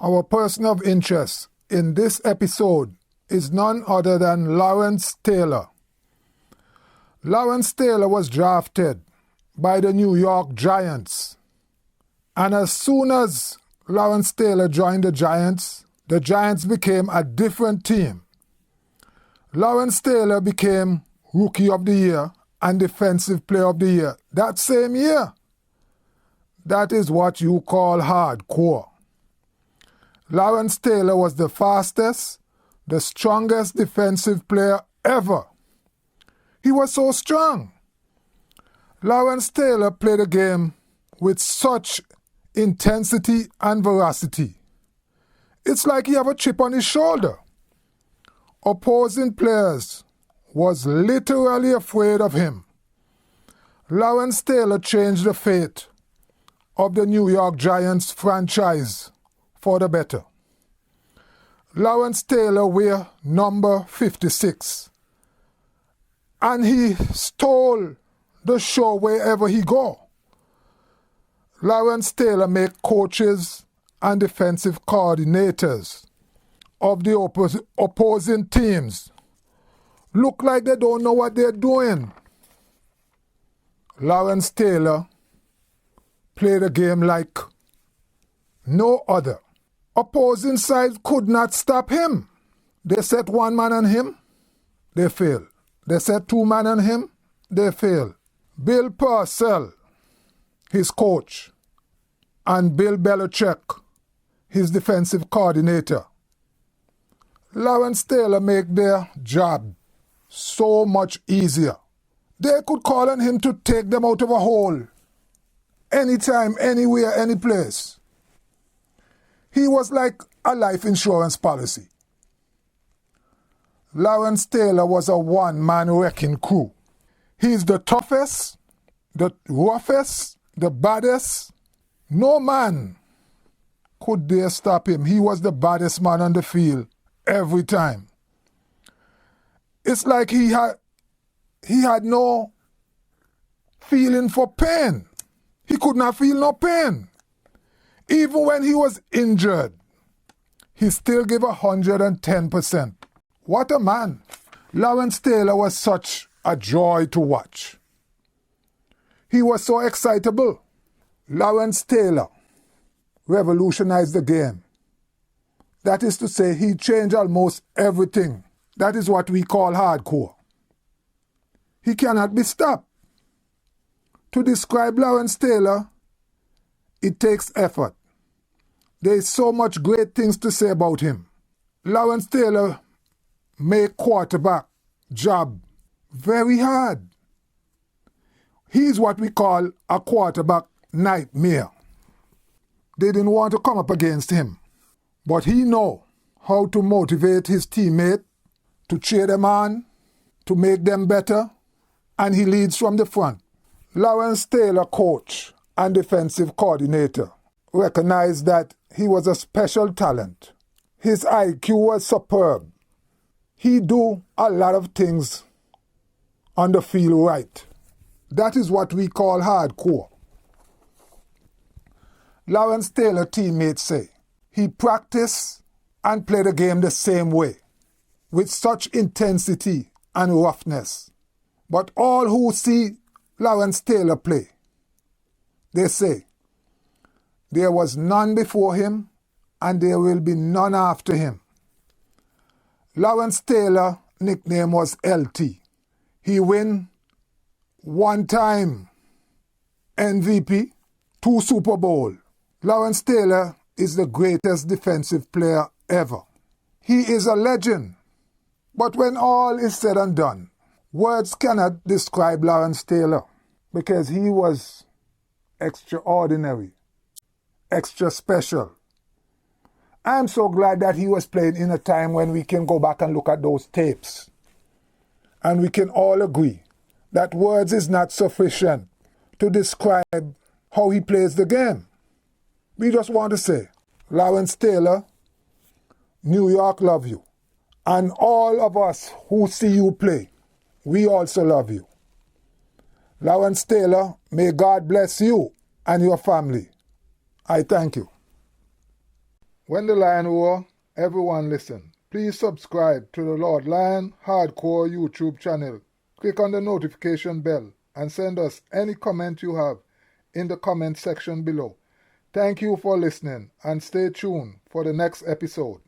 Our person of interest in this episode is none other than Lawrence Taylor. Lawrence Taylor was drafted by the New York Giants. And as soon as Lawrence Taylor joined the Giants became a different team. Lawrence Taylor became Rookie of the Year and Defensive Player of the Year that same year. That is what you call hardcore. Lawrence Taylor was the fastest, the strongest defensive player ever. He was so strong. Lawrence Taylor played the game with such intensity and veracity. It's like he have a chip on his shoulder. Opposing players was literally afraid of him. Lawrence Taylor changed the fate of the New York Giants franchise for the better. Lawrence Taylor wear number 56. And he stole the show wherever he go. Lawrence Taylor make coaches and defensive coordinators of the opposing teams look like they don't know what they're doing. Lawrence Taylor played the game like no other. Opposing sides could not stop him. They set one man on him, they fail. They set two men on him, they fail. Bill Parcells, his coach, and Bill Belichick, his defensive coordinator. Lawrence Taylor make their job so much easier. They could call on him to take them out of a hole. Anytime, anywhere, any place. He was like a life insurance policy. Lawrence Taylor was a one-man wrecking crew. He's the toughest, the roughest, the baddest. No man could dare stop him. He was the baddest man on the field every time. It's like he had no feeling for pain. He could not feel no pain. Even when he was injured, he still gave 110%. What a man. Lawrence Taylor was such a joy to watch. He was so excitable. Lawrence Taylor revolutionized the game. That is to say, he changed almost everything. That is what we call hardcore. He cannot be stopped. To describe Lawrence Taylor, it takes effort. There is so much great things to say about him. Lawrence Taylor made quarterback job very hard. He's what we call a quarterback nightmare. They didn't want to come up against him. But he know how to motivate his teammate, to cheer them on, to make them better, and he leads from the front. Lawrence Taylor, coach and defensive coordinator, recognized that he was a special talent. His IQ was superb. He do a lot of things on the field right. That is what we call hardcore. Lawrence Taylor teammates say he practiced and played the game the same way, with such intensity and roughness. But all who see Lawrence Taylor play, they say, there was none before him and there will be none after him. Lawrence Taylor nickname was LT. He win one time MVP, 2 Super Bowl. Lawrence Taylor is the greatest defensive player ever. He is a legend. But when all is said and done, words cannot describe Lawrence Taylor because he was extraordinary, extra special. I'm so glad that he was playing in a time when we can go back and look at those tapes. And we can all agree that words is not sufficient to describe how he plays the game. We just want to say, Lawrence Taylor, New York love you. And all of us who see you play, we also love you. Lawrence Taylor, may God bless you and your family. I thank you. When the lion roar, everyone listen. Please subscribe to the Lord Lyon Hard-Core YouTube channel. Click on the notification bell and send us any comment you have in the comment section below. Thank you for listening and stay tuned for the next episode.